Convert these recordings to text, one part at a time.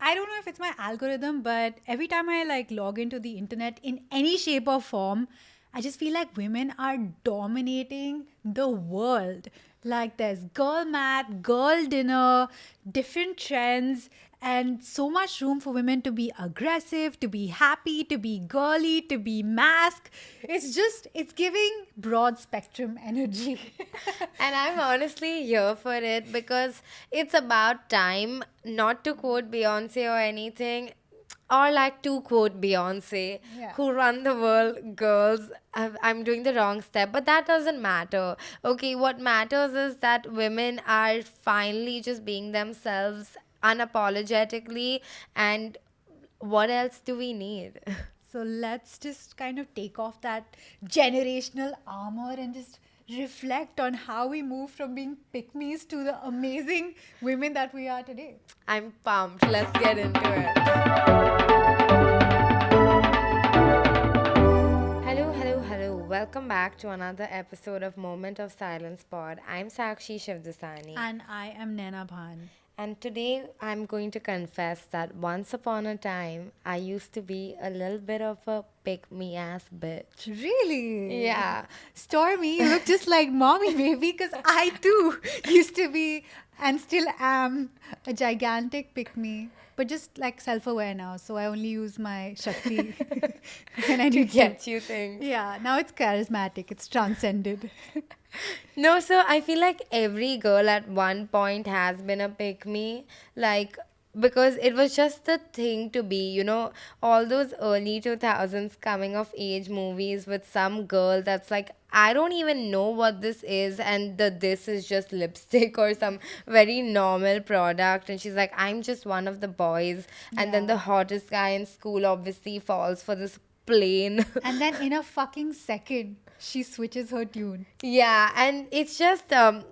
I don't know if it's my algorithm, but every time I like log into the internet in any shape or form, I just feel like women are dominating the world. Like there's girl math, girl dinner, different trends, and so much room for women to be aggressive, to be happy, to be girly, to be mask. It's giving broad spectrum energy. And I'm honestly here for it because it's about time, not to quote Beyonce or anything, or like to quote Beyonce, Yeah. who run the world, girls. I'm doing the wrong step, but that doesn't matter. Okay, what matters is that women are finally just being themselves unapologetically, and what else do we need? So let's just kind of take off that generational armor and just reflect on how we moved from being pick me's to the amazing women that we are today. I'm pumped. Let's get into it. Hello, hello, hello. Welcome back to another episode of Moment of Silence Pod. I'm Sakshi Shivdasani. And I am Naina Bhan. And today I'm going to confess that once upon a time, I used to be a little bit of a pick me ass bitch. Really? Yeah. Stormy, you look just like mommy, baby, because I too used to be and still am a gigantic pick me, but just like self aware now. So I only use my Shakti when I To need to. get you things. Yeah, now it's charismatic, it's transcended. No, so I feel like every girl at one point has been a pick me. Like, because it was just the thing to be, all those early 2000s coming of age movies with some girl that's like, I don't even know what this is, and this is just lipstick or some very normal product. And she's like, I'm just one of the boys. And then Yeah. the hottest guy in school obviously falls for this plain. And then in a fucking second, she switches her tune. Yeah, and it's just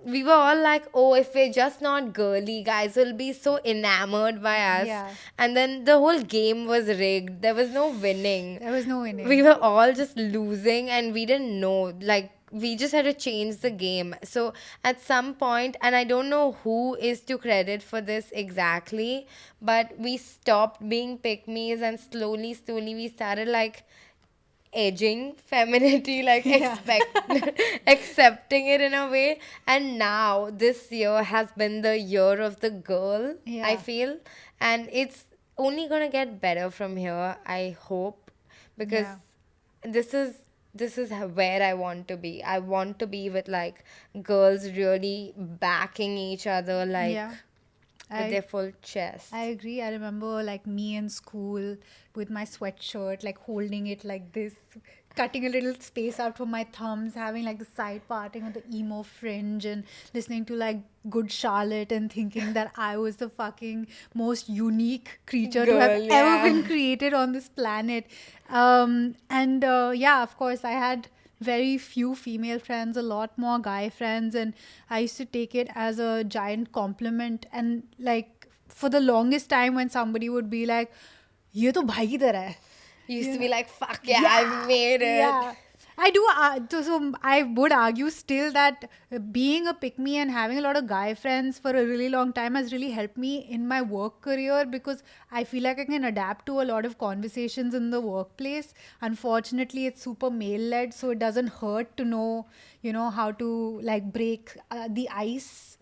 we were all like, oh, if we're just not girly, guys will be so enamored by us. Yeah. And then the whole game was rigged. There was no winning. There was no We winning. were all just losing, and we didn't know. Like, we just had to change the game. So at some point, and I don't know who is to credit for this exactly, but we stopped being pick me's, and slowly we started like edging femininity, like Yeah. accepting it in a way. And now this year has been the year of the girl, I Yeah. feel, and it's only gonna get better from here, I hope, because Yeah. this is where I want to be. I want to be with like girls really backing each other, like Yeah. with their I full chest. I agree. I remember like me in school with my sweatshirt, like holding it like this, cutting a little space out from my thumbs, having like the side parting of the emo fringe, and listening to like Good Charlotte and thinking that I was the fucking most unique creature to have Girl, ever yeah. been created on this planet. And yeah, of course, I had very few female friends, a lot more guy friends, and I used to take it as a giant compliment. And like for the longest time, when somebody would be like, "ये तो भाई की तरह है," Used you to know? be like, fuck yeah, I made it. Yeah. I do. So I would argue still that being a pick me and having a lot of guy friends for a really long time has really helped me in my work career, because I feel like I can adapt to a lot of conversations in the workplace. Unfortunately, it's super male led, so it doesn't hurt to know, how to like break the ice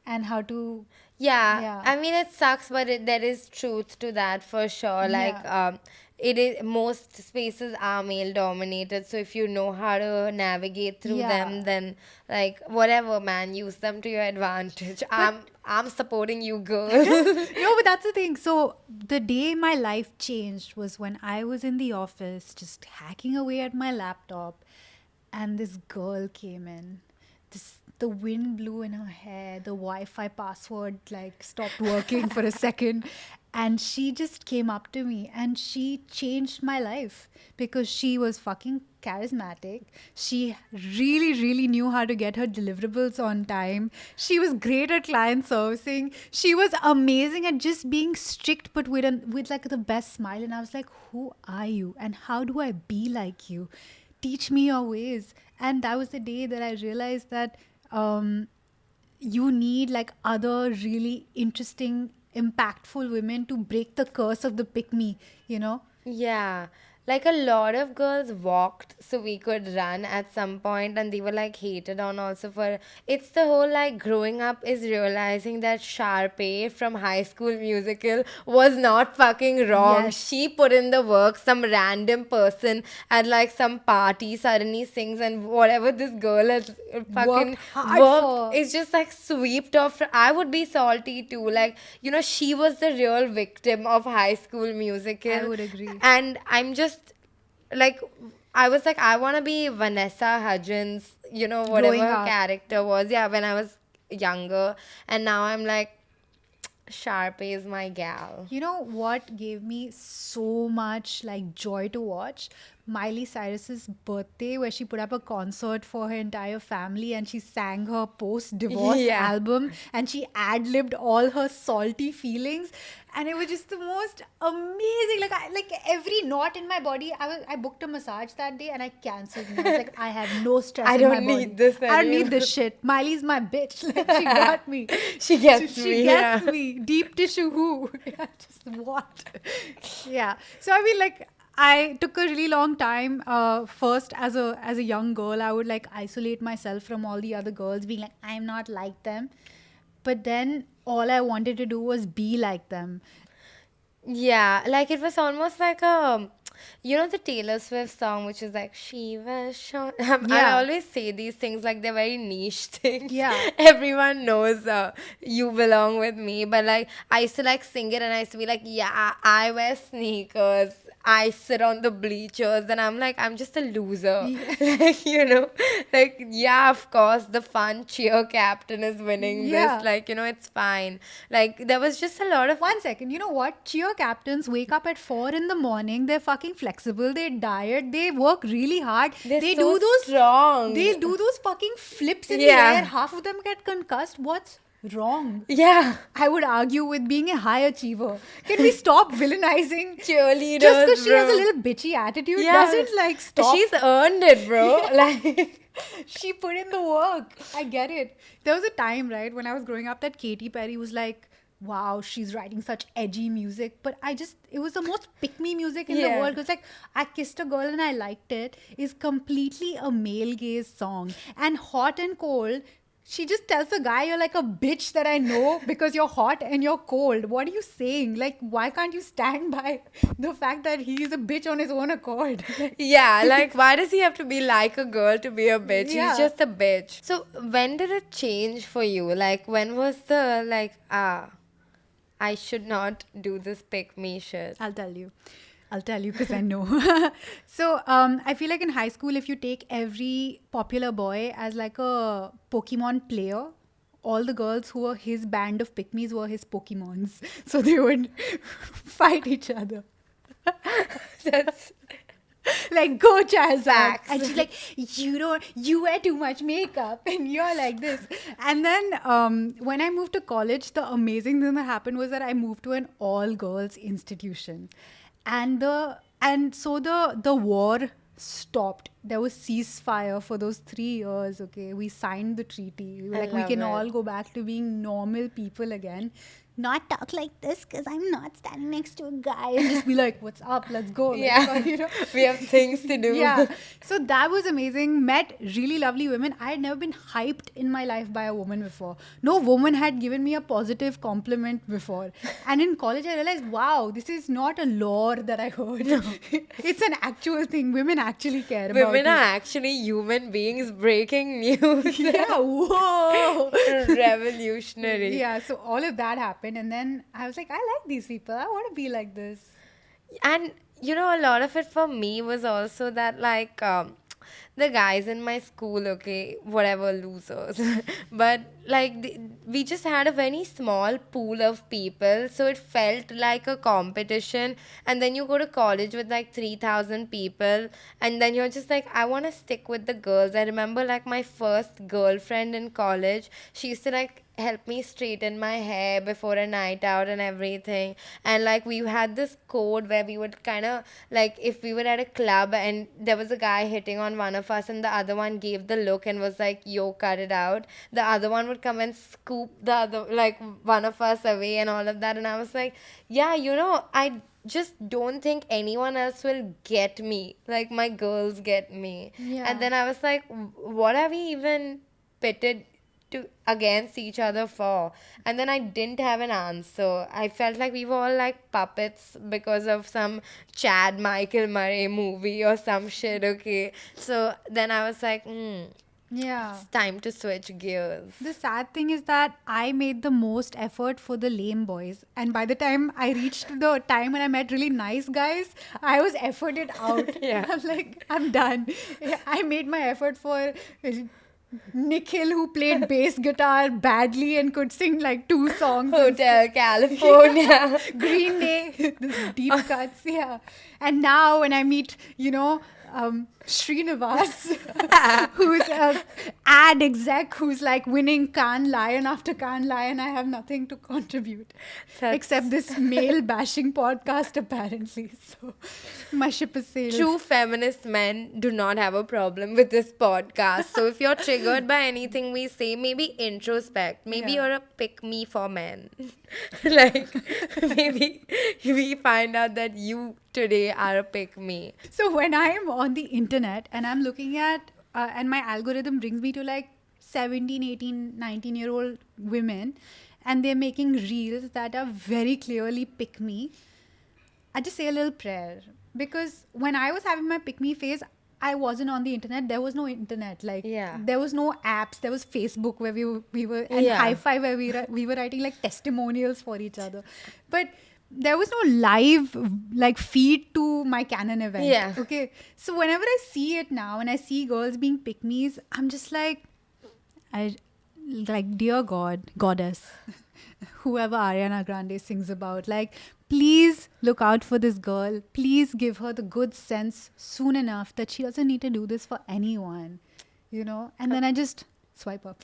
and how to, Yeah, yeah. I mean it sucks, but there is truth to that for sure. Like, Yeah. it is, most spaces are male dominated, so if you know how to navigate through them, Yeah. then like whatever, man, use them to your advantage. But I'm supporting you, girl. no, but that's the thing. So the day my life changed was when I was in the office just hacking away at my laptop, and this girl came in. The wind blew in her hair. The Wi-Fi password like stopped working for a second, and she just came up to me and she changed my life because she was fucking charismatic. She really, really knew how to get her deliverables on time. She was great at client servicing. She was amazing at just being strict, but with like the best smile. And I was like, "Who are you? And how do I be like you? Teach me your ways." And that was the day that I realized that you need like other really interesting impactful women to break the curse of the pick me, you know? Yeah, like a lot of girls walked so we could run at some point, and they were like hated on also for it's the whole like growing up is realizing that Sharpay from High School Musical was not fucking wrong. Yes. She put in the work. Some random person at like some party suddenly sings, and whatever this girl has Worked fucking hard worked for. is just like swept off. I would be salty too. Like, she was the real victim of High School I Musical. would agree. And I'm just like, I was like, I want to be Vanessa Hudgens, whatever Growing her up. character was. Yeah, when I was younger. And now I'm like, Sharpay is my gal. You know what gave me so much like joy to watch? Miley Cyrus's birthday, where she put up a concert for her entire family and she sang her post-divorce Yeah. album and she ad-libbed all her salty feelings, and it was just the most amazing. Like like every knot in my body. I booked a massage that day and I cancelled me. I was like, I have no stress I in my don't body. need this I don't need anymore. this shit. Miley's my bitch. Like she got me. She gets She me, gets yeah. me. Deep tissue who? Yeah, just what? Yeah. So I mean, like, I took a really long time. First, as a young girl, I would like isolate myself from all the other girls, being like, I'm not like them. But then all I wanted to do was be like them. Yeah, like it was almost like the Taylor Swift song, which is like she was short. I Yeah. always say these things like they're very niche things. Yeah. Everyone knows you belong with me, but like I used to like sing it, and I used to be like, yeah, I wear sneakers. I sit on the bleachers, and I'm like, I'm just a loser. Yeah. Like, like, yeah, of course, the fun cheer captain is winning this. Yeah. Like, it's fine. Like, there was just a lot of. One second, you know what? Cheer captains wake up at 4 in the morning. They're fucking flexible. They diet. They work really hard. They're They so do those. strong. They do those fucking flips in the Yeah. air. Half of them get concussed. What's wrong? Yeah. I would argue with being a high achiever. Can we stop villainizing? Cheerleaders, Just because she has a bro. little bitchy attitude Yeah. doesn't like stop. She's earned it, bro. Like, She put in the work. I get it. There was a time, right, when I was growing up that Katy Perry was like, wow, she's writing such edgy music. But it was the most pick me music in the Yeah. world. Because, like, I Kissed a Girl and I Liked It is completely a male gaze song. And Hot and Cold, she just tells the guy, you're like a bitch that I know because you're hot and you're cold. What are you saying? Like, why can't you stand by the fact that he's a bitch on his own accord? yeah, like, why does he have to be like a girl to be a bitch? Yeah. He's just a bitch. So, when did it change for you? Like, when was the, like, I should not do this pick me shit? I'll tell you. I'll tell you because I know. So I feel like in high school, if you take every popular boy as like a Pokemon player, all the girls who were his band of pick-me's were his Pokemons. So they would fight each other. That's Like, go Charizard. Facts. And she's like, you wear too much makeup. And you're like this. And then when I moved to college, the amazing thing that happened was that I moved to an all-girls institution. So the war stopped. There was ceasefire for those 3 years. Okay, we signed the treaty. We were I like, we love can it. all go back to being normal people again. Not talk like this because I'm not standing next to a guy, and just be like, what's up? Let's go. Like, yeah. We have things to do. Yeah. So that was amazing. Met really lovely women. I had never been hyped in my life by a woman before. No woman had given me a positive compliment before. And in college, I realized, wow, this is not a lore that I heard. It's an actual thing. Women actually care about Women it. are actually human beings. Breaking news. Yeah, whoa. Revolutionary. Yeah, so all of that happened. And then I was like, I like these people. I want to be like this. And a lot of it for me was also that, like, the guys in my school, okay, whatever, losers, but like we just had a very small pool of people, so it felt like a competition. And then you go to college with like 3,000 people, and then you're just like, I want to stick with the girls. I remember like my first girlfriend in college, she used to like help me straighten my hair before a night out and everything. And like we had this code where we would kind of like, if we were at a club and there was a guy hitting on one of us and the other one gave the look and was like, yo, cut it out, the other one would come and scoop the other, like one of us away and all of that. And I was like, yeah, I just don't think anyone else will get me like my girls get me. Yeah. And then I was like, what are we even pitted to against each other for? And then I didn't have an answer. I felt like we were all like puppets because of some Chad Michael Murray movie or some shit. Okay, so then I was like, Yeah. it's time to switch gears. The sad thing is that I made the most effort for the lame boys. And by the time I reached the time when I met really nice guys, I was efforted out. Yeah. I'm like, I'm done. I made my effort for Nikhil, who played bass guitar badly and could sing like 2 songs. Hotel California. Green Day, this deep cuts, yeah. And now when I meet, Srinivas, who's a ad exec who's like winning Cannes Lion after Cannes Lion, I have nothing to contribute That's- except this male bashing podcast apparently. So my ship is sailed. True feminist men do not have a problem with this podcast. So if you're triggered by anything we say, maybe introspect. Maybe Yeah. you're a pick me for men. Like, maybe we find out that you today are a pick me. So when I am on the internet and I'm looking at, and my algorithm brings me to like 17, 18, 19-year-old women, and they're making reels that are very clearly pick me, I just say a little prayer. Because when I was having my pick me phase, I wasn't on the internet. There was no internet. Like, Yeah. there was no apps. There was Facebook where we were, and Yeah. High Five where we were writing like testimonials for each other. But there was no live like feed to my canon event. Yeah. Okay. So whenever I see it now and I see girls being pick me's, I'm just like, dear God, goddess, whoever Ariana Grande sings about, like, please look out for this girl. Please give her the good sense soon enough that she doesn't need to do this for anyone, And then I just swipe up.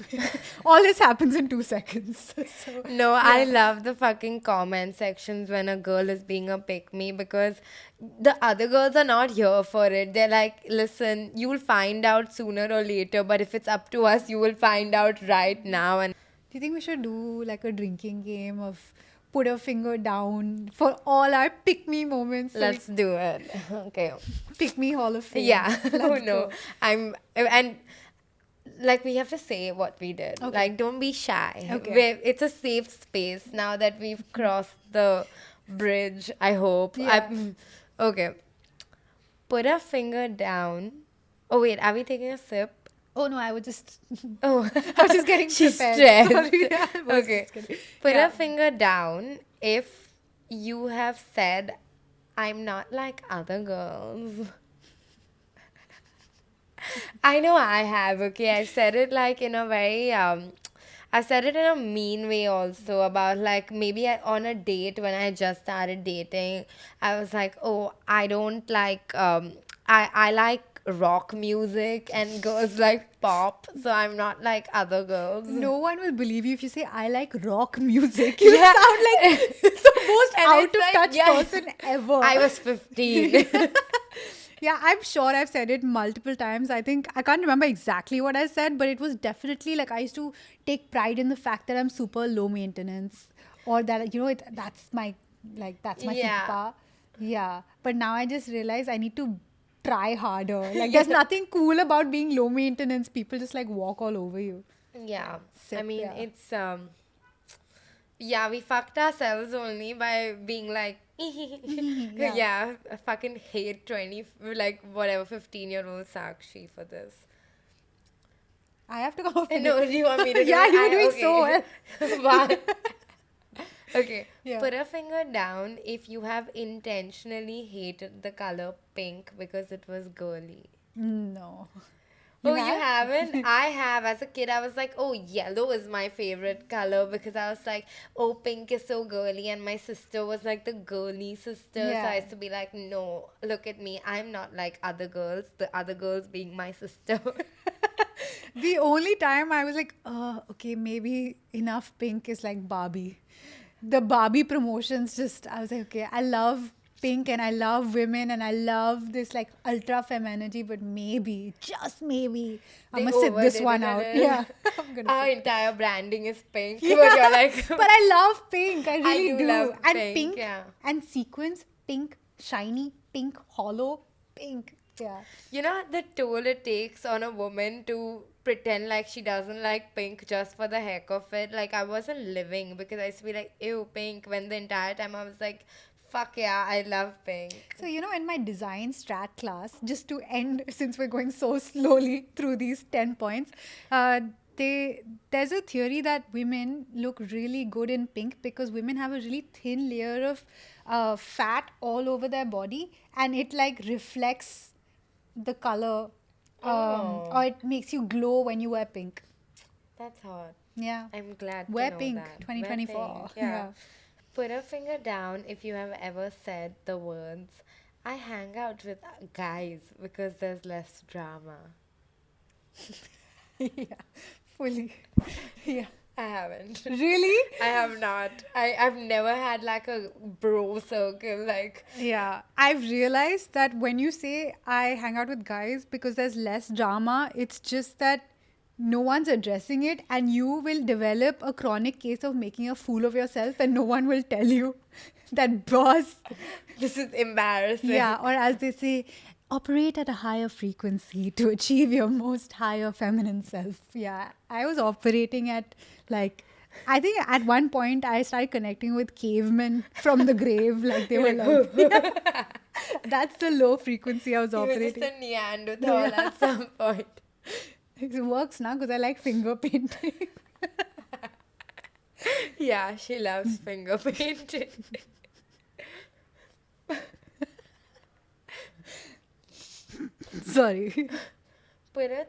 All this happens in 2 seconds. So, No, I love the fucking comment sections when a girl is being a pick me, because the other girls are not here for it. They're like, listen, you'll find out sooner or later, but if it's up to us, you will find out right now. And do you think we should do like a drinking game of put a finger down for all our pick me moments? So let's do it. Okay. pick me Hall of Fame. Yeah. Oh Let's no. go. And like we have to say what we did. Okay. Like, don't be shy. Okay. It's a safe space now that we've crossed the bridge, I hope. Yeah. Okay. Put a finger down. Oh wait, are we taking a sip? Oh no, I was just Oh, I was just getting she's prepared. stressed. Sorry, I was Okay. just kidding. Put Yeah. a finger down if you have said, I'm not like other girls. I know I have, okay? I said it like in a very, I said it in a mean way also about like maybe on a date when I just started dating, I was like, oh, I don't like, I like rock music and girls like pop, so I'm not like other girls. No one will believe you if you say I like rock music. You Yeah. sound like the most And out it's of like, touch yeah. person ever. I was 15. Yeah, I'm sure I've said it multiple times. I think I can't remember exactly what I said, but it was definitely like I used to take pride in the fact that I'm super low maintenance, or that that's my Yeah. superpower. Yeah, but now I just realize I need to try harder. Like there's nothing cool about being low maintenance. People just like walk all over you. Yeah. I Sip, mean, yeah. it's yeah, we fucked ourselves only by being like Yeah. yeah, I fucking hate 20 like whatever 15-year-old Sakshi for this. I have to come up with No, it. do you want me to do Yeah, it? you were doing so well. Bhan. Okay. Yeah. Put a finger down if you have intentionally hated the color pink because it was girly. No. Oh, you haven't? I have. As a kid, I was like, oh, yellow is my favorite color because I was like, oh, pink is so girly. And my sister was like the girly sister. So Yeah. I used to be like, no, look at me. I'm not like other girls. The other girls being my sister. The only time I was like, okay, maybe enough pink is like Barbie. The Barbie promotions just, I was like, okay, I love pink and I love women and I love this like ultra femininity, but maybe, just maybe, I'm They gonna sit this overdid it one a out. little. Yeah, I'm gonna Our sit. entire branding is pink, but Yeah, you're like, but I love pink. I I really do love do. And pink, pink yeah. and sequins, pink, shiny, pink, hollow, pink. Yeah. You know the toll it takes on a woman to pretend like she doesn't like pink just for the heck of it. Like I wasn't living because I used to be like, ew, pink, when the entire time I was like, fuck yeah, I love pink. So, in my design strat class, just to end, since we're going so slowly through these 10 points, uh, there's a theory that women look really good in pink because women have a really thin layer of fat all over their body and it like reflects the color or Oh, it makes you glow when you wear pink. that's hot. Yeah. I'm glad to Wear know pink that. Wear 2024. pink, yeah. Yeah. Put a finger down if you have ever said the words, I hang out with guys because there's less drama. Yeah. Fully. Yeah. I haven't. Really? I have not. I've never had like a bro circle. Like, Yeah, I've realized that when you say I hang out with guys because there's less drama, it's just that no one's addressing it, and you will develop a chronic case of making a fool of yourself, and no one will tell you that, boss. this is embarrassing. Yeah, or as they say, operate at a higher frequency to achieve your most higher feminine self. Yeah, I was operating at like, I think at one point I started connecting with cavemen from the grave. Like they were You're like, that's the low frequency I was You were just operating. a Neanderthal at some point. It works now because I like finger painting. Yeah, she loves finger painting. Sorry. Put a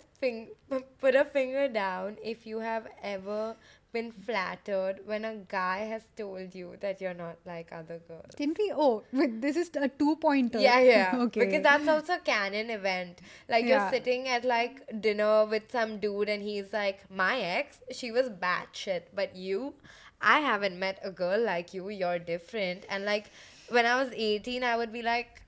put a finger down if you have ever been flattered when a guy has told you that you're not like other girls. Didn't we? Oh, wait, this is a 2-pointer. Yeah, yeah. Okay. Because that's also a canon event. Like you're Yeah. sitting at like dinner with some dude and he's like, my ex, she was batshit, but you, I haven't met a girl like you. You're different. And like when I was 18, I would be like,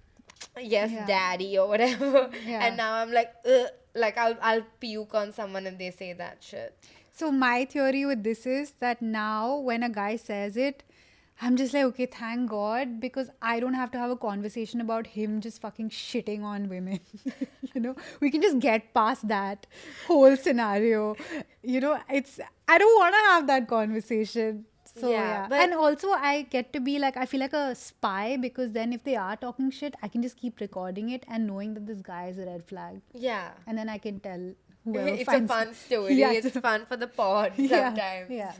yes, Yeah. daddy or whatever. Yeah. And now I'm like, ugh, like I'll puke on someone if they say that shit. So my theory with this is that now when a guy says it, I'm just like, okay, thank God, because I don't have to have a conversation about him just fucking shitting on women. We can just get past that whole scenario. I don't want to have that conversation. So Yeah, yeah, but- and also I get to be like, I feel like a spy because then if they are talking shit, I can just keep recording it and knowing that this guy is a red flag, Yeah. and then I can tell whoever It's a finds fun story. Yeah, It's fun for the pod Yeah, sometimes. yeah.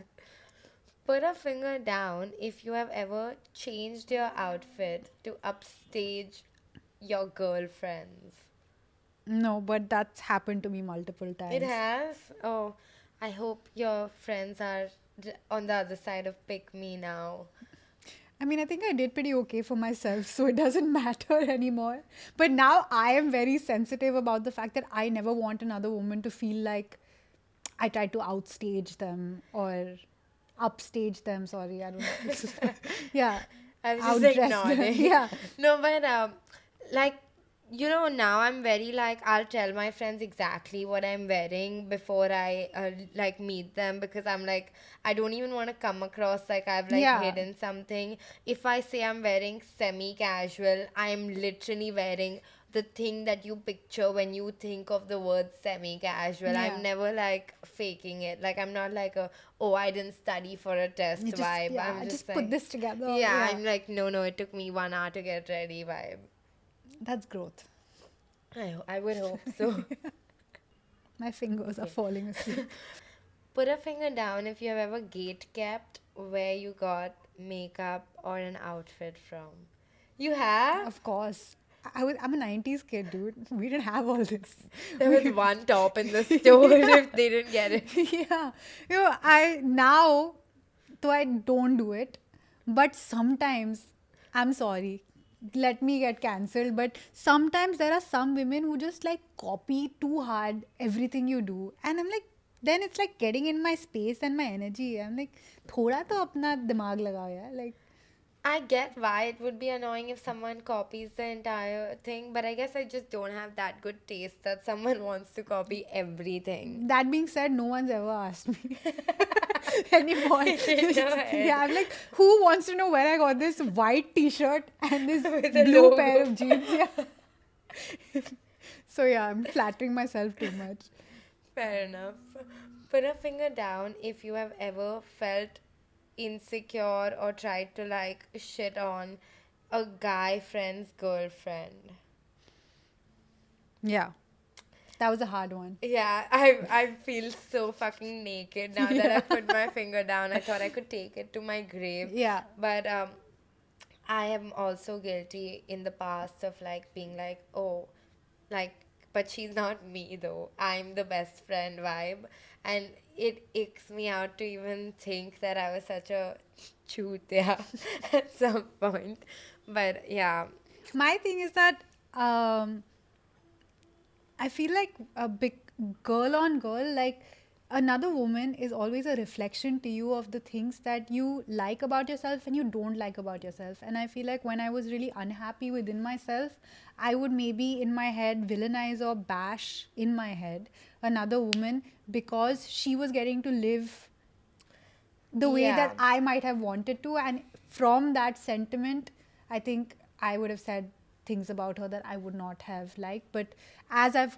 Put a finger down if you have ever changed your outfit to upstage your girlfriends. No, but that's happened to me multiple times. It has? Oh, I hope your friends are on the other side of Pick Me now. I mean, I think I did pretty okay for myself, so it doesn't matter anymore. But now I am very sensitive about the fact that I never want another woman to feel like I tried to outstage them or upstage them. Sorry, I don't know. Yeah. I was just Outdress them. ignoring. Yeah. No, but like now I'm very like I'll tell my friends exactly what I'm wearing before I like meet them because I'm like I don't even want to come across like I've like Yeah. hidden something. If I say I'm wearing semi-casual, I'm literally wearing the thing that you picture when you think of the word semi-casual. Yeah. I'm never like faking it. Like I'm not like oh I didn't study for a test You just, vibe. yeah, I'm just like, put this together. yeah, I'm like, no, it took me 1 hour to get ready vibe. That's growth. I would hope so. My fingers are falling asleep. Put a finger down if you have ever gate kept where you got makeup or an outfit from. You have? Of course. I'm a 90s kid, dude. We didn't have all this. There was one top in the store if they didn't get it. Yeah. I now, though I don't do it, but sometimes, I'm sorry, let me get cancelled. But sometimes there are some women who just like copy too hard everything you do. And I'm like, then it's like getting in my space and my energy. I'm like, thoda to apna dimag lagao yaar. Like, I get why it would be annoying if someone copies the entire thing, but I guess I just don't have that good taste that someone wants to copy everything. that being said, no one's ever asked me anymore. Go Yeah, ahead. I'm like, who wants to know where I got this white t-shirt and this With a blue pair logo. of jeans? Yeah. So yeah, I'm flattering myself too much. Fair enough. Put a finger down if you have ever felt insecure or tried to like shit on a guy friend's girlfriend. Yeah, that was a hard one. Yeah, I feel so fucking naked now that I Yeah. put my finger down. I thought I could take it to my grave. Yeah. But I am also guilty in the past of like being like, oh, like, but she's not me though. I'm the best friend vibe. And it icks me out to even think that I was such a chutia at some point. But yeah, My thing is that um, I feel like a big girl on girl, like another woman is always a reflection to you of the things that you like about yourself and you don't like about yourself. And I feel like when I was really unhappy within myself, I would maybe in my head villainize or bash in my head another woman because she was getting to live the way yeah. that I might have wanted to. And from that sentiment, I think I would have said things about her that I would not have liked. But as I've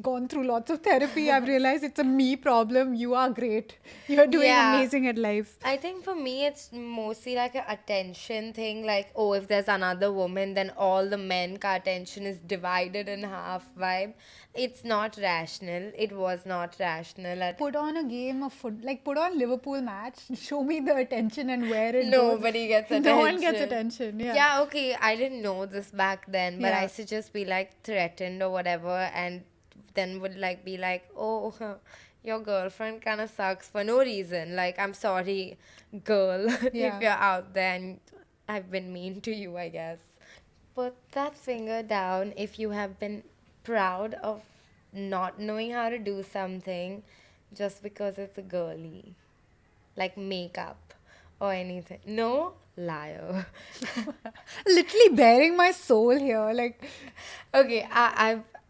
gone through lots of therapy, I've realized it's a me problem. You are great. You're doing Yeah. amazing at life. I think for me, it's mostly like an attention thing. Like, oh, if there's another woman, then all the men ka attention is divided in half vibe. It's not rational. It was not rational. Put on a game of foot, like put on Liverpool match. Show me the attention and where it goes. Nobody gets No one gets attention. attention. Yeah. Yeah, okay. I didn't know this back then, but I Yeah. used to just be like threatened or whatever, and then would like be like, oh, your girlfriend kind of sucks for no reason. Like, I'm sorry, girl, if Yeah. you're out there and I've been mean to you, I guess. Put that finger down if you have been proud of not knowing how to do something just because it's a girly, like makeup or anything. No, liar. Literally bearing my soul here. Like, Okay,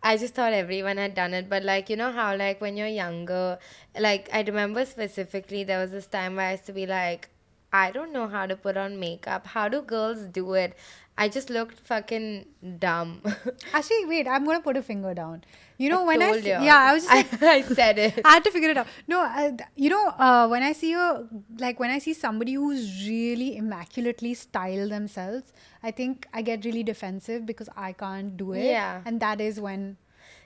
I just thought everyone had done it, but like you know how like when you're younger, like I remember specifically there was this time where I used to be like, I don't know how to put on makeup. How do girls do it? I just looked fucking dumb. actually, wait, I'm going to put a finger down. You know, I when told you. yeah, I was just like, I said it. I had to figure it out. No, when I see when I see somebody who's really immaculately styled themselves, I think I get really defensive because I can't do it. Yeah. And that is when,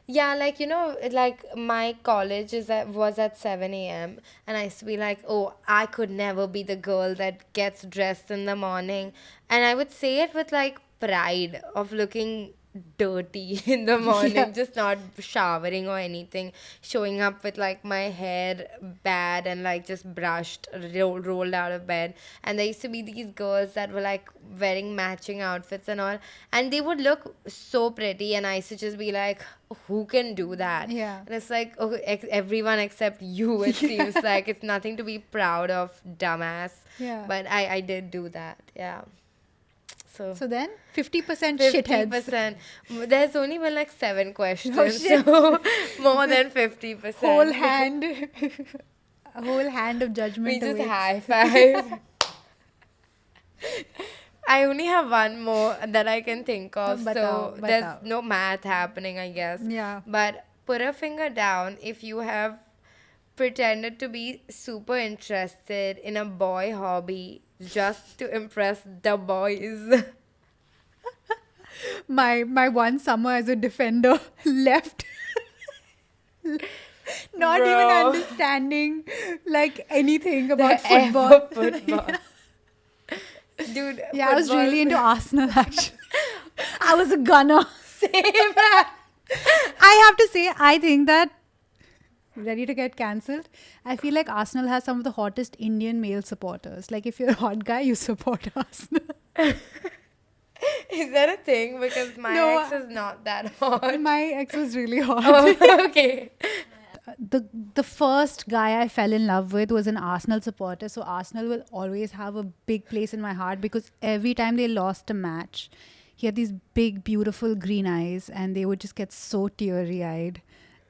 Yeah, like you know, like my college was at 7 a.m. and I used to be like, oh, I could never be the girl that gets dressed in the morning. And I would say it with like pride of looking dirty in the morning, yeah, just not showering or anything, showing up with like my hair bad and like just brushed, rolled out of bed. And there used to be these girls that were like wearing matching outfits and all, and they would look so pretty. And I used to just be like, who can do that? Yeah. And it's like, okay, everyone except you, it seems like it's nothing to be proud of, dumbass. Yeah. But I did do that, yeah. So then 50% shitheads. 50%. There's only been like 7 questions, Oh, shit. so more than 50%. Whole hand, a whole hand of We judgment just awaits. high five. I only have one more that I can think of, so Batao, there's batao. no math happening, I guess. Yeah. But put a finger down if you have pretended to be super interested in a boy hobby just to impress the boys. My one summer as a defender left not even Bro. understanding like anything The about F football. of football. Dude, Yeah, I was football- really into Arsenal actually. I was a gunner. Same. I have to say, I think that ready to get cancelled. I feel like Arsenal has some of the hottest Indian male supporters. Like if you're a hot guy, you support Arsenal. Is that a thing? Because my No, ex is not that hot. my ex was really hot. Oh, okay. The first guy I fell in love with was an Arsenal supporter, so Arsenal will always have a big place in my heart because every time they lost a match, he had these big, beautiful green eyes, and they would just get so teary eyed.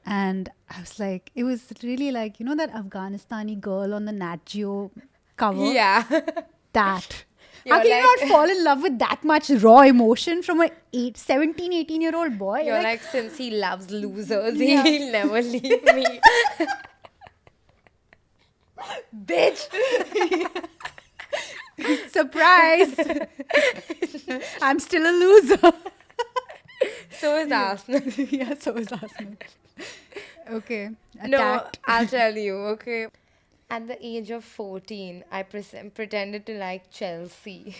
And I was like, it was really like, you know, that Afghanistani girl on the Nat Geo cover? Yeah. That. How You're can you not like, fall in love with that much raw emotion from a 17, 18-year-old boy? you're like, since he loves losers, Yeah. he'll never leave me. Bitch! Surprise! I'm still a loser. So is Arsenal. Yeah, so is Arsenal. Okay. No, Attacked. I'll tell you, okay. At the age of 14, I pretended to like Chelsea.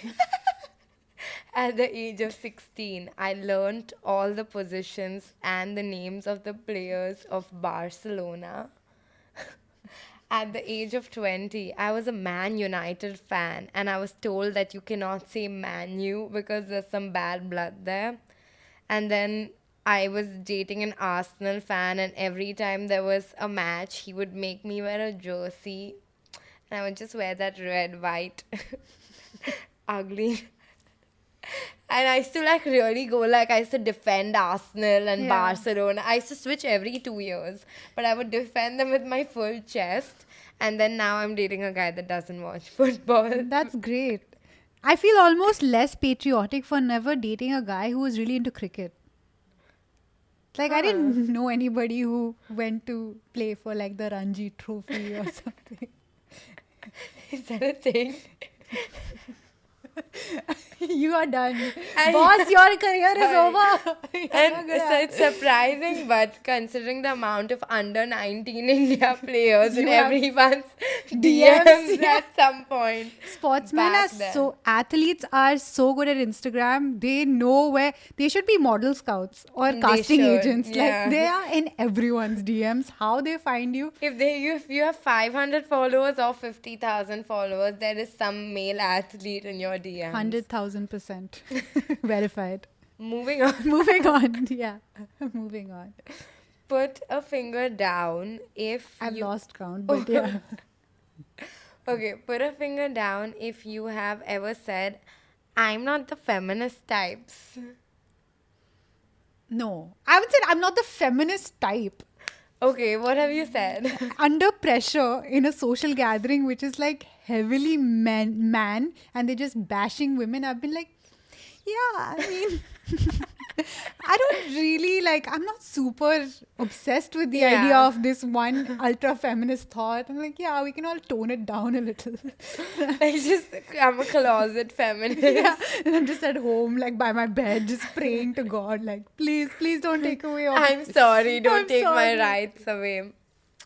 At the age of 16, I learnt all the positions and the names of the players of Barcelona. At the age of 20, I was a Man United fan, and I was told that you cannot say Man U because there's some bad blood there. And then I was dating an Arsenal fan, and every time there was a match, he would make me wear a jersey, and I would just wear that red, white, ugly. And I used to like really go like I used to defend Arsenal and Yeah. Barcelona. I used to switch every 2 years, but I would defend them with my full chest. And then now I'm dating a guy that doesn't watch football. That's great. I feel almost less patriotic for never dating a guy who was really into cricket. Like, I didn't know anybody who went to play for like the Ranji Trophy or something. Is that a thing? You are done. I- Boss, your career is Sorry. over. And so it's surprising, but considering the amount of under 19 India players in You have everyone's DMs, DMs yeah. at some point. Sportsmen Back are then. so, athletes are so good at Instagram. They know where they should be model scouts or They casting should, agents. yeah. Like, they are in everyone's DMs. How they find you? If you have 500 followers or 50,000 followers, there is some male athlete in your DMs. 100,000% verified. Moving on. Moving on. Yeah. Moving on. Put a finger down if I've you... lost count, but yeah. Okay, put a finger down if you have ever said, I'm not the feminist types. No. I would say I'm not the feminist type. Okay, what have you said? Under pressure in a social gathering, which is like heavily man, and they're just bashing women, I've been like, yeah, I mean, I don't really like, I'm not super obsessed with the Yeah. idea of this one ultra feminist thought. I'm like, yeah, we can all tone it down a little. I'm a closet feminist. Yeah, and I'm just at home, like by my bed, just praying to God, like, please, please don't take away all. I'm sorry, don't I'm take my sorry. rights away.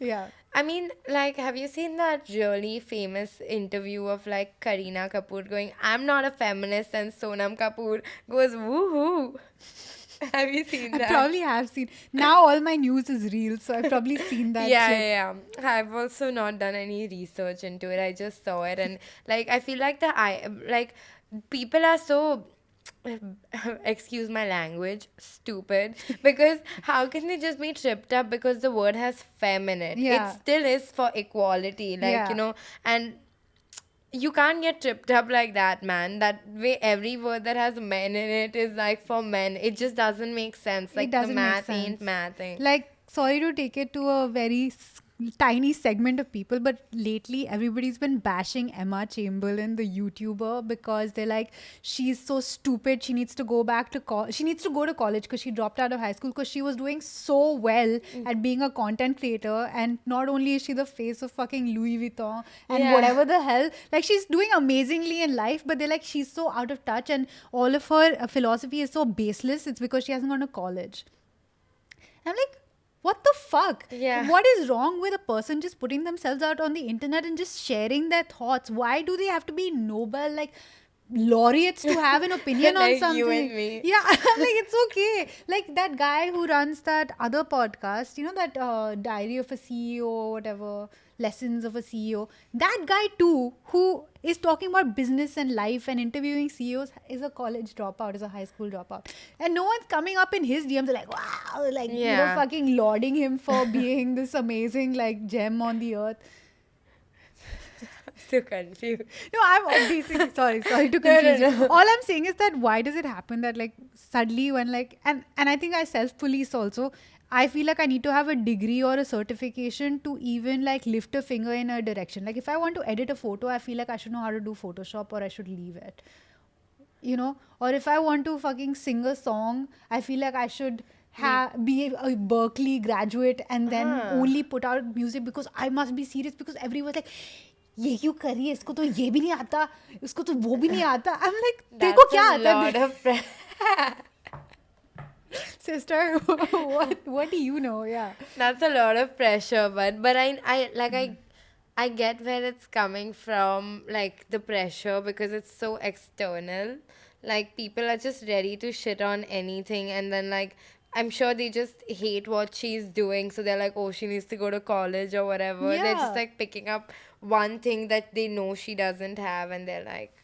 Yeah. I mean, like, have you seen that really famous interview of like Kareena Kapoor going, I'm not a feminist, and Sonam Kapoor goes, woohoo. Have you seen I that? probably have seen. Now all my news is real, so I've probably seen that. Yeah, clip. yeah, yeah. I've also not done any research into it. I just saw it, and like I feel like like people are so excuse my language, stupid, because how can they just be tripped up because the word has fem in it? Yeah. It still is for equality, like Yeah. you know, and you can't get tripped up like that, man. That way, every word that has men in it is like for men. It just doesn't make sense. Like the doesn't make math ain't sense. mathing. Like, sorry to take it to a very tiny segment of people, but lately everybody's been bashing Emma Chamberlain, the YouTuber, because they're like, she's so stupid. She needs to go back to she needs to go to college because she dropped out of high school because she was doing so well at being a content creator. And not only is she the face of fucking Louis Vuitton and Yeah. whatever the hell, like she's doing amazingly in life, but they're like, she's so out of touch and all of her philosophy is so baseless. It's because she hasn't gone to college. I'm like, what the fuck? Yeah. What is wrong with a person just putting themselves out on the internet and just sharing their thoughts? Why do they have to be Nobel, like laureates to have an opinion on Like something? you and me. Yeah, I'm like, it's okay. Like that guy who runs that other podcast, you know, that Diary of a CEO or whatever. lessons of a CEO. That guy too, who is talking about business and life and interviewing CEOs, is a college dropout, is a high school dropout, and no one's coming up in his DMs like, wow, like, Yeah. fucking lauding him for being this amazing like gem on the earth. So confused. No, I'm basically sorry to No, no, confuse you. no. All I'm saying is that why does it happen that like suddenly when like and I think I self police also. I feel like I need to have a degree or a certification to even like lift a finger in a direction. Like if I want to edit a photo, I feel like I should know how to do Photoshop or I should leave it. Or if I want to fucking sing a song, I feel like I should be a Berkeley graduate and then Huh. only put out music because I must be serious because everyone's like ये क्यों कर रही है इसको तो ये भी नहीं आता इसको तो वो भी नहीं आता I'm like तेरे को That's क्या a आता lot है of sister what do you know yeah That's a lot of pressure, but I get where it's coming from, like the pressure, because it's so external. Like people are just ready to shit on anything, and then like I'm sure they just hate what she's doing, so they're like, oh, she needs to go to college or whatever. They're just yeah. like picking up one thing that they know she doesn't have, and they're like,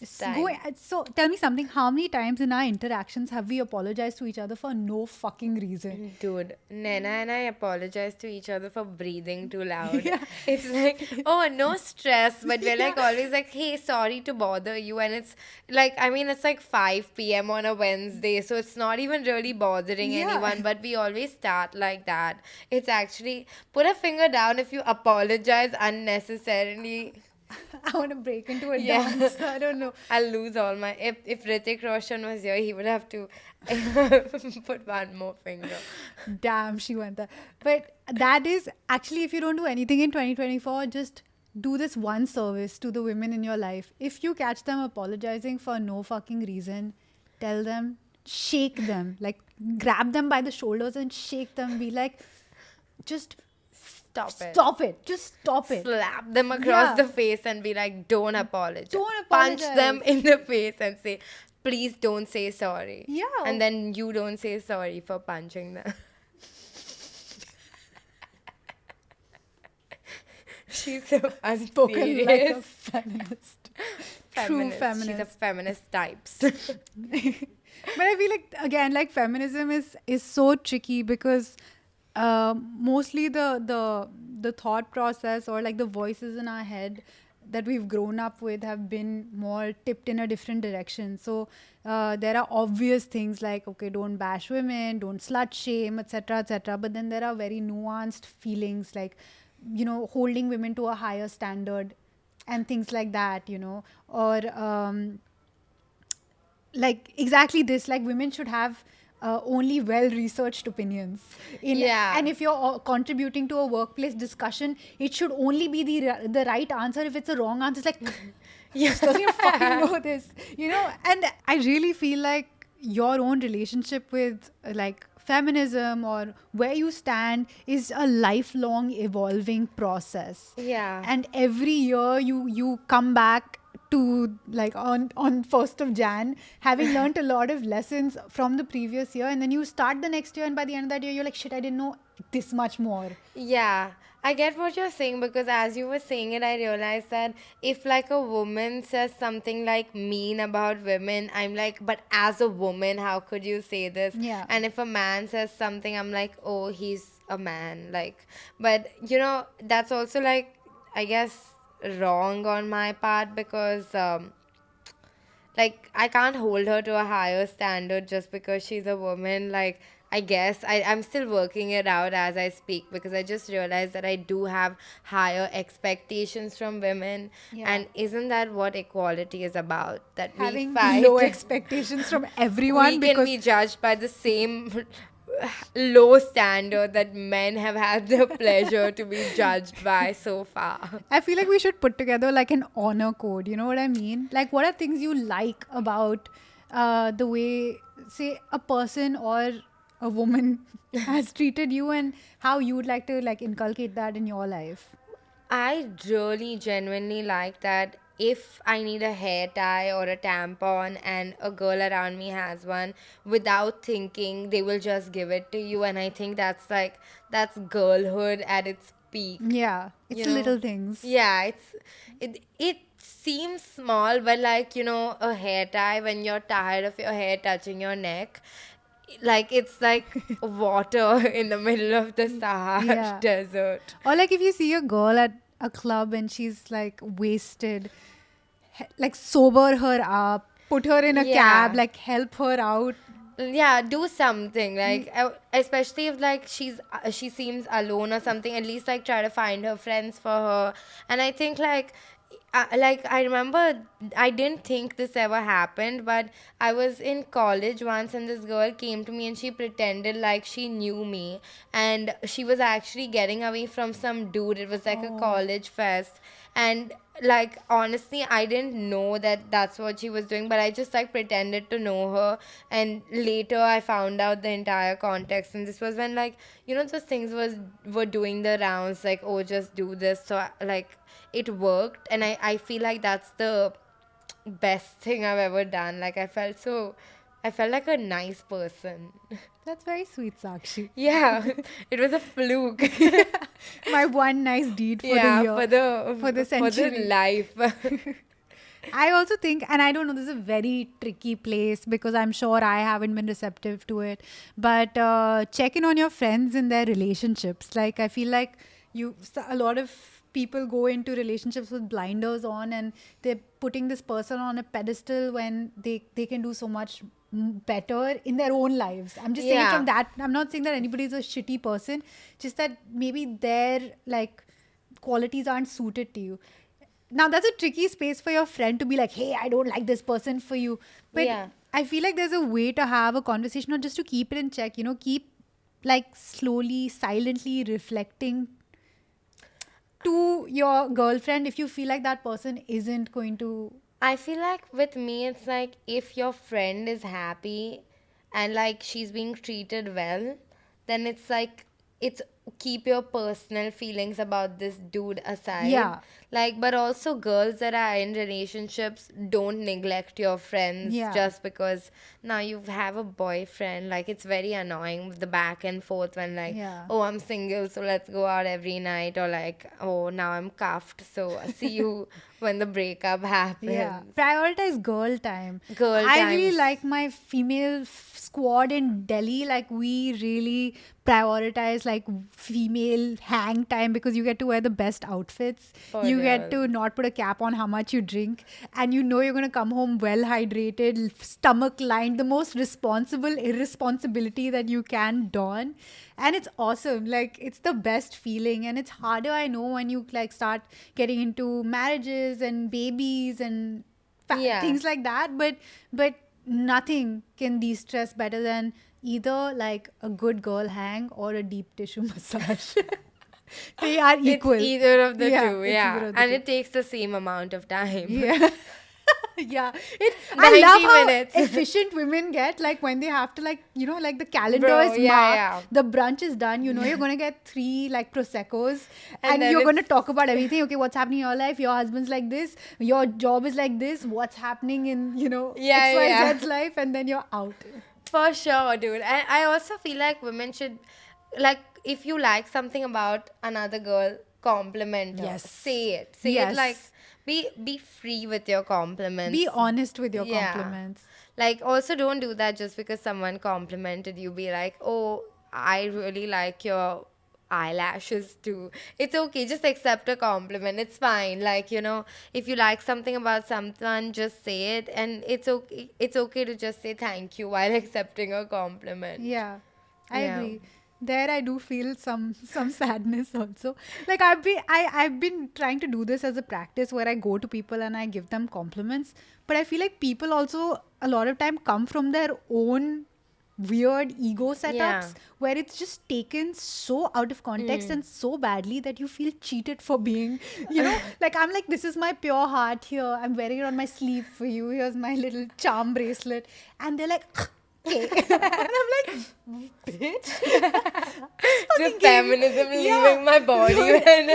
it's time. So tell me something. How many times in our interactions have we apologized to each other for no fucking reason? Dude, Naina and I apologize to each other for breathing too loud. Yeah. It's like, oh, no stress, but we're like Yeah. always like, hey, sorry to bother you. And it's like, I mean, it's like 5 p.m. on a Wednesday, so it's not even really bothering Yeah. anyone, but we always start like that. It's actually, put a finger down if you apologize unnecessarily. I want to break into a Yeah. dance. I don't know. I'll lose all my. If Ritik Roshan was here, he would have to put one more finger. Damn, she went there. But that is actually, if you don't do anything in 2024, just do this one service to the women in your life. If you catch them apologizing for no fucking reason, tell them, shake them, like grab them by the shoulders and shake them. Be like, just Stop it. Just stop it. Slap them across Yeah. the face and be like, don't apologize. Don't Punch them apologize. in the face and say, please don't say sorry. Yeah. And then you don't say sorry for punching them. She's so Spoken like a unserious. feminist. True Feminist. She's a feminist. feminist types. But I feel like again, like feminism is so tricky because mostly the thought process or like the voices in our head that we've grown up with have been more tipped in a different direction. So there are obvious things like, okay, don't bash women, don't slut shame, etc., etc. But then there are very nuanced feelings like, holding women to a higher standard and things like that, or like exactly this, like women should have only well researched opinions Yeah. and if you're contributing to a workplace discussion, it should only be the right answer. If it's a wrong answer, it's like Yeah. doesn't you fucking know this, and I really feel like your own relationship with like feminism or where you stand is a lifelong evolving process. Yeah. And every year you come back to like on 1st of Jan having learned a lot of lessons from the previous year, and then you start the next year, and by the end of that year you're like, shit, I didn't know this much more. Yeah, I get what you're saying, because as you were saying it, I realized that if like a woman says something like mean about women, I'm like, but as a woman, how could you say this? Yeah. And if a man says something, I'm like, oh, he's a man. Like, but that's also like, I guess, wrong on my part, because like I can't hold her to a higher standard just because she's a woman. Like, I guess I'm still working it out as I speak, because I just realized that I do have higher expectations from women. Yeah. And isn't that what equality is about? That Having we fight. low expectations from everyone We can because be judged by the same low standard that men have had the pleasure to be judged by so far. I feel like we should put together like an honor code. You know what I mean? Like, what are things you like about the way, say, a person or a woman has treated you, and how you would like to like inculcate that in your life? I really genuinely like that if I need a hair tie or a tampon and a girl around me has one, without thinking, they will just give it to you. And I think that's girlhood at its peak. Yeah, it's You the little know? things. Yeah, it seems small, but like, a hair tie when you're tired of your hair touching your neck, like it's like water in the middle of the Sahara Yeah. desert. Or like if you see a girl at a club and she's like wasted, like sober her up, put her in a cab, Yeah. like help her out. Yeah, do something like Ye- especially if like she seems alone or something, at least like try to find her friends for her. And I think like I remember, I didn't think this ever happened, but I was in college once and this girl came to me and she pretended like she knew me, and she was actually getting away from some dude. It was like a Oh, college fest, and like honestly I didn't know that that's what she was doing, but I just like pretended to know her. And later I found out the entire context, and this was when, like, those things were doing the rounds, like, oh, just do this. So like it worked, and I feel like that's the best thing I've ever done. Like I felt like a nice person. that's very sweet, Sakshi. Yeah, it was a fluke. My one nice deed for the Yeah, year, for for the the century. life. I also think, and I don't know, this is a very tricky place because I'm sure I haven't been receptive to it. But check in on your friends in their relationships. Like, I feel like a lot of people go into relationships with blinders on, and they're putting this person on a pedestal when they can do so much better in their own lives. I'm just saying it from Yeah. that. I'm not saying that anybody's a shitty person, just that maybe their like qualities aren't suited to you. Now that's a tricky space for your friend to be like, hey, I don't like this person for you. But Yeah. I feel like there's a way to have a conversation or just to keep it in check, keep like slowly, silently reflecting to your girlfriend if you feel like that person isn't going to. I feel like with me, it's like if your friend is happy and like she's being treated well, then it's like it's keep your personal feelings about this dude aside. Yeah, Like, but also girls that are in relationships, don't neglect your friends yeah, just because now you have a boyfriend. Like, it's very annoying with the back and forth when, like, yeah. oh, I'm single, so let's go out every night, or like, oh, now I'm cuffed, so I see you when the breakup Yeah, happens. prioritize girl time. Girl I really times. like my female squad in Delhi. Like, we really prioritize like female hang time because you get to wear the best outfits. For You get real. to not put a cap on how much you drink, and you're going to come home well hydrated, stomach lined, the most responsible irresponsibility that you can don. And it's awesome. Like, it's the best feeling, and it's harder, I know, when you like start getting into marriages and babies and Yeah. things like that. But nothing can de-stress better than either like a good girl hang or a deep tissue massage. They are It's equal. either of the Yeah, two, it's yeah. either of the And two. it takes the same amount of time. Yeah. Yeah, I love 90 how minutes. efficient women get, like when they have to, like, like the calendar Bro, is yeah, marked, yeah. the brunch is done, you're going to get 3 like proseccos, And and then you're going to it's talk about everything. Okay, what's happening in your life, your husband's like this, your job is like this, what's happening in yeah, XYZ's yeah. life, and then you're out. For sure, dude. And I also feel like women should, like, if you like something about another girl, compliment her. Yes, Say it. Say it like, yes, be free with your compliments. be honest with your Yeah. compliments. Like, also don't do that just because someone complimented you. Be like, oh, I really like your eyelashes too. It's okay. Just accept a compliment. It's fine. Like, if you like something about someone, just say it. And it's okay. It's okay to just say thank you while accepting a compliment. Yeah, I Yeah. agree. There I do feel some sadness also. Like I've been trying to do this as a practice where I go to people and I give them compliments. But I feel like people also a lot of time come from their own weird ego Yeah. setups where it's just taken so out of context and so badly that you feel cheated for being, like I'm like, this is my pure heart here. I'm wearing it on my sleeve for you. Here's my little charm bracelet. And they're like, okay. And I'm like, bitch. Just The fucking gave you. feminism Yeah. leaving my body. When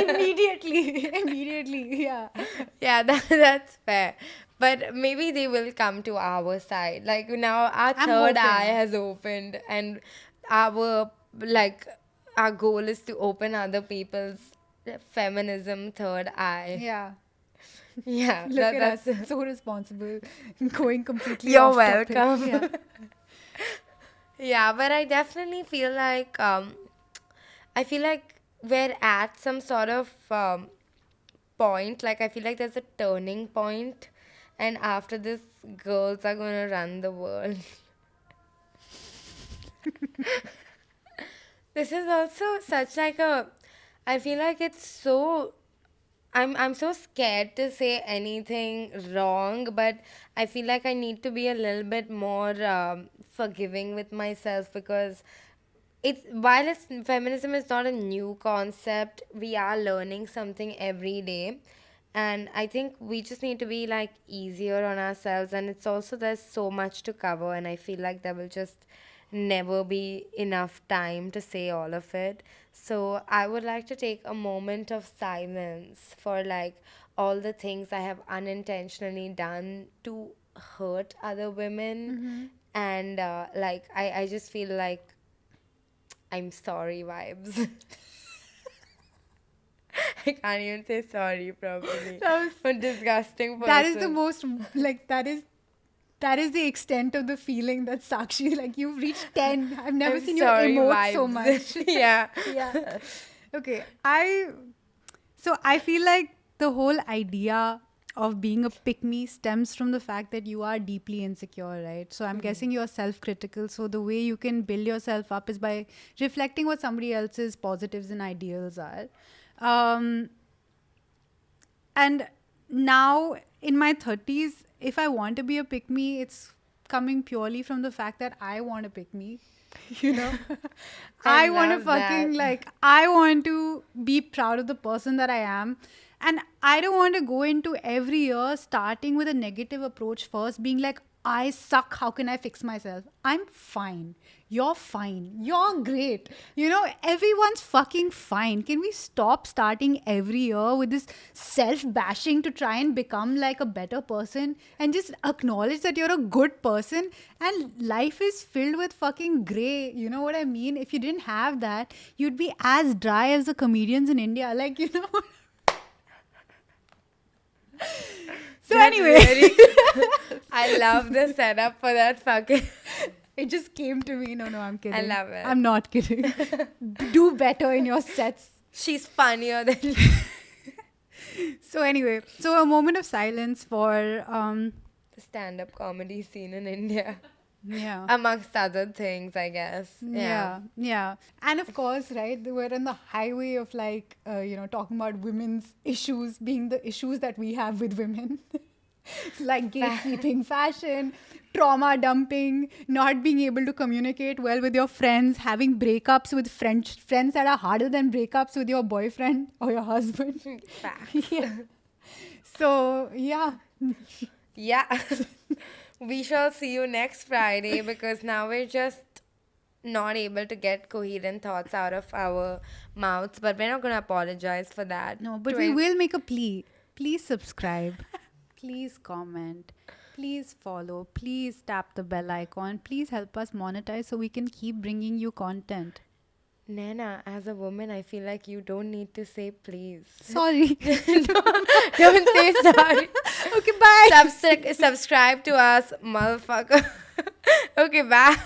Immediately. Yeah. yeah, that's fair. But maybe they will come to our side. Like now our I'm third eye hoping. has opened, and our like our goal is to open other people's Feminism third eye. Yeah. Yeah, Look at that's. us, so responsible, going completely You're off topic. welcome. Yeah. Yeah, but I definitely feel like I feel like we're at some sort of point. Like I feel like there's a turning point, and after this, girls are gonna run the world. This is also such like a. I feel like it's so. I'm so scared to say anything wrong, but I feel like I need to be a little bit more forgiving with myself because it's while it's feminism is not a new concept, we are learning something every day, and I think we just need to be like easier on ourselves. And it's also there's so much to cover, and I feel like there will just never be enough time to say all of it. So I would like to take a moment of silence for like all the things I have unintentionally done to hurt other women. And like I just feel like I'm sorry vibes. I can't even say sorry properly. That was I'm a disgusting that is the person. most, like, that is the extent of the feeling that Sakshi, like, you've reached 10. I've never I'm seen you sorry emote so vibes. much. Yeah. Yeah. Okay. I feel like the whole idea of being a pick me stems from the fact that you are deeply insecure, right? So I'm guessing you're self critical. So the way you can build yourself up is by reflecting what somebody else's positives and ideals are. Um, and now in my 30s, if I want to be a pick me, it's coming purely from the fact that I want to pick me. You know, I I want to love that. fucking, like, I want to be proud of the person that I am. And I don't want to go into every year starting with a negative approach first, being like, I suck. How can I fix myself? I'm fine. You're fine. You're great. You know, everyone's fucking fine. Can we stop starting every year with this self bashing to try and become like a better person and just acknowledge that you're a good person? And life is filled with fucking gray. You know what I mean? If you didn't have that, you'd be as dry as the comedians in India. Like, you know. So, That's anyway. really. I love the setup for that fucking. It just came to me. No, I'm kidding. I love it. I'm not kidding. Do better in your sets. She's funnier than. So anyway, so a moment of silence for The stand-up comedy scene in India, yeah. amongst other things, I guess. Yeah. And of course, right, we're on the highway of like, talking about women's issues being the issues that we have with women. Like gatekeeping, fashion, trauma dumping, not being able to communicate well with your friends, having breakups with friends that are harder than breakups with your boyfriend or your husband. Facts. Yeah. So, yeah. Yeah. We shall see you next Friday because now we're just not able to get coherent thoughts out of our mouths, but we're not going to apologize for that. No, but we will make a plea. Please subscribe. Please comment. Please follow. Please tap the bell icon. Please help us monetize so we can keep bringing you content. Naina, as a woman, I feel like you don't need to say please. Sorry. Don't say sorry. Okay, bye. Subscribe to us, motherfucker. Okay, bye.